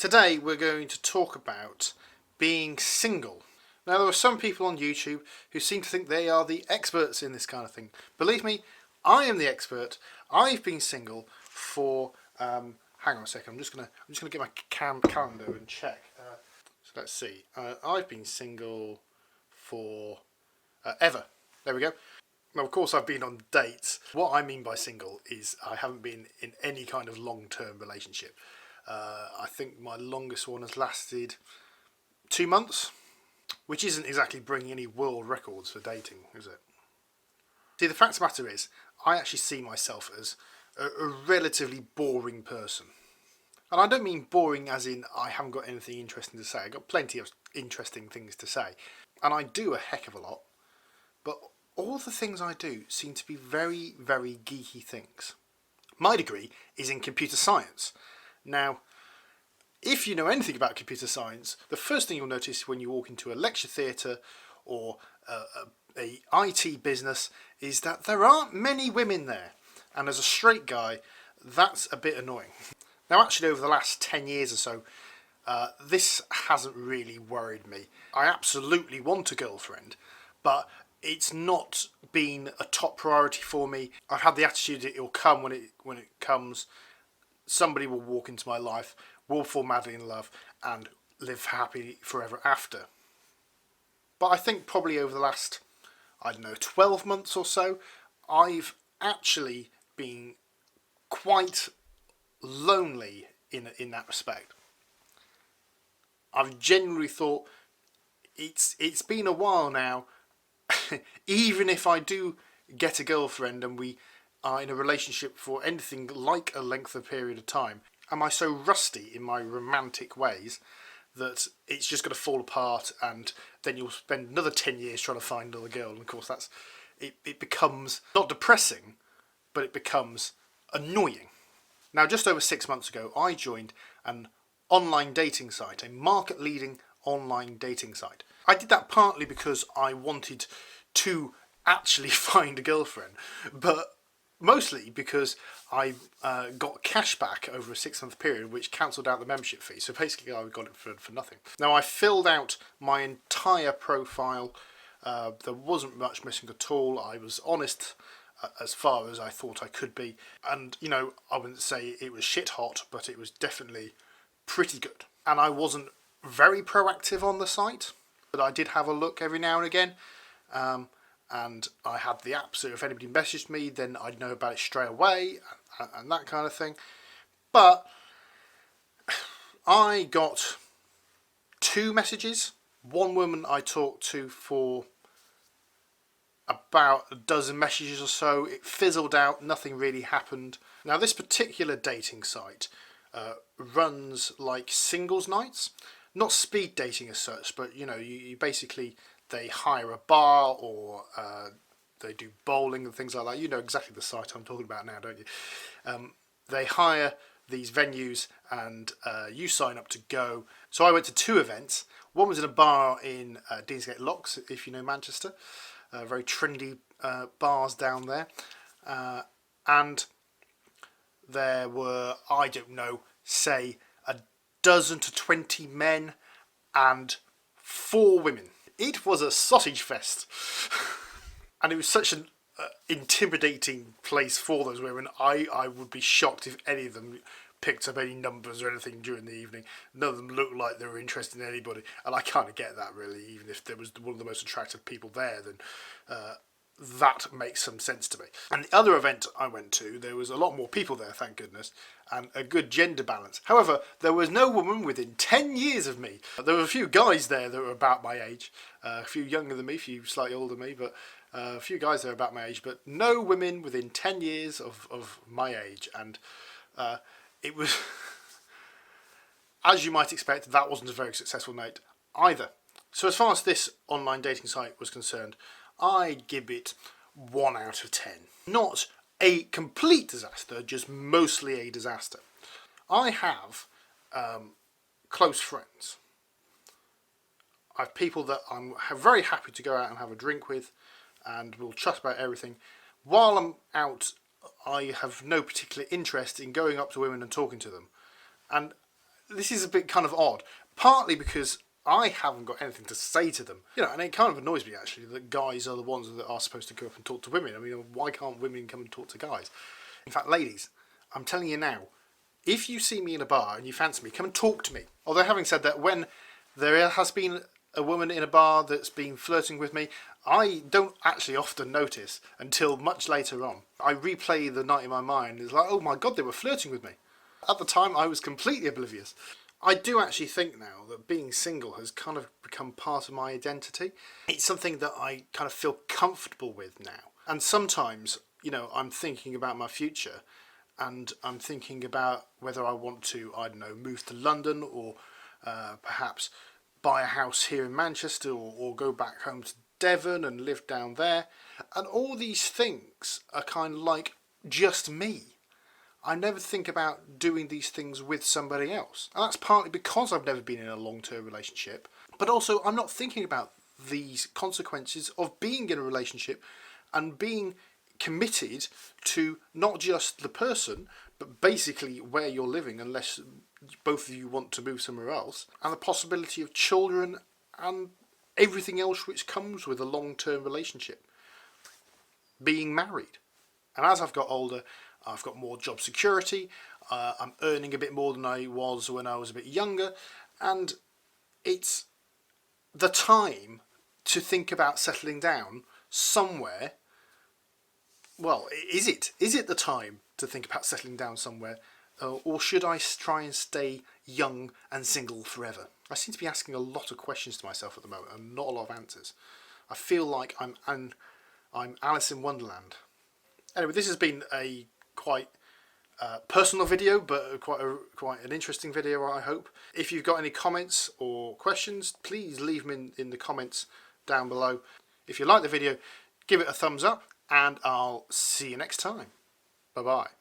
Today we're going to talk about being single. Now, there are some people on YouTube who seem to think they are the experts in this kind of thing. Believe me, I am the expert. I've been single for hang on a second. I'm just gonna get my calendar and check. So let's see. I've been single for ever. There we go. Now, of course, I've been on dates. What I mean by single is I haven't been in any kind of long-term relationship. I think my longest one has lasted 2 months, which isn't exactly bringing any world records for dating, is it? See, the fact of the matter is, I actually see myself as a relatively boring person. And I don't mean boring as in I haven't got anything interesting to say. I've got plenty of interesting things to say. And I do a heck of a lot. But all the things I do seem to be very, very geeky things. My degree is in computer science. Now, if you know anything about computer science, the first thing you'll notice when you walk into a lecture theatre or a IT business is that there aren't many women there. And as a straight guy, that's a bit annoying. Now, actually, over the last 10 years or so, this hasn't really worried me. I absolutely want a girlfriend, but it's not been a top priority for me. I've had the attitude that it'll come when it comes. Somebody will walk into my life, will fall madly in love, and live happy forever after. But I think probably over the last, 12 months or so, I've actually been quite lonely in that respect. I've genuinely thought it's been a while now. Even if I do get a girlfriend and we are in a relationship for anything like a length of period of time, am I so rusty in my romantic ways that it's just going to fall apart, and then you'll spend another 10 years trying to find another girl? And of course it becomes not depressing, but it becomes annoying. Now, just over 6 months ago, I joined an online dating site, a market-leading online dating site. I did that partly because I wanted to actually find a girlfriend, but mostly because I got cash back over a 6-month period, which cancelled out the membership fee. So basically I got it for nothing. Now, I filled out my entire profile. There wasn't much missing at all. I was honest as far as I thought I could be. And, I wouldn't say it was shit hot, but it was definitely pretty good. And I wasn't very proactive on the site, but I did have a look every now and again. And I had the app, so if anybody messaged me, then I'd know about it straight away, and that kind of thing. But I got 2 messages. One woman I talked to for about a dozen messages or so. It fizzled out, nothing really happened. Now, this particular dating site runs like singles nights. Not speed dating as such, but you basically, they hire a bar or they do bowling and things like that. You know exactly the site I'm talking about now, don't you? They hire these venues and you sign up to go. So I went to 2 events. One was in a bar in Deansgate Locks, if you know Manchester. Very trendy bars down there. And there were, say a dozen to 20 men and 4 women. It was a sausage fest. And it was such an intimidating place for those women. I would be shocked if any of them picked up any numbers or anything during the evening. None of them looked like they were interested in anybody. And I kind of get that, really. Even if there was one of the most attractive people there, then that makes some sense to me. And the other event I went to, there was a lot more people there, thank goodness, and a good gender balance. However, there was no woman within 10 years of me. There were a few guys there that were about my age, a few younger than me, a few slightly older than me, but a few guys there about my age, but no women within 10 years of my age. And it was, as you might expect, that wasn't a very successful night either. So as far as this online dating site was concerned, I'd give it 1 out of 10. Not a complete disaster, just mostly a disaster. I have close friends. I have people that I'm very happy to go out and have a drink with, and we'll chat about everything. While I'm out, I have no particular interest in going up to women and talking to them. And this is a bit kind of odd, partly because I haven't got anything to say to them. You know, and it kind of annoys me actually that guys are the ones that are supposed to go up and talk to women. I mean, why can't women come and talk to guys? In fact, ladies, I'm telling you now, if you see me in a bar and you fancy me, come and talk to me. Although having said that, when there has been a woman in a bar that's been flirting with me, I don't actually often notice until much later on. I replay the night in my mind. It's like, oh my God, they were flirting with me. At the time, I was completely oblivious. I do actually think now that being single has kind of become part of my identity. It's something that I kind of feel comfortable with now. And sometimes, you know, I'm thinking about my future and I'm thinking about whether I want to, I don't know, move to London or perhaps buy a house here in Manchester or go back home to Devon and live down there. And all these things are kind of like just me. I never think about doing these things with somebody else. And that's partly because I've never been in a long-term relationship, but also I'm not thinking about these consequences of being in a relationship and being committed to not just the person, but basically where you're living, unless both of you want to move somewhere else, and the possibility of children and everything else which comes with a long-term relationship. Being married. And as I've got older, I've got more job security, I'm earning a bit more than I was when I was a bit younger, and it's the time to think about settling down somewhere. Well, is it? Is it the time to think about settling down somewhere? Or should I try and stay young and single forever? I seem to be asking a lot of questions to myself at the moment and not a lot of answers. I feel like I'm Alice in Wonderland. Anyway, this has been a quite personal video, but quite an interesting video, I hope. If you've got any comments or questions, please leave them in the comments down below. If you like the video, give it a thumbs up, and I'll see you next time. Bye bye.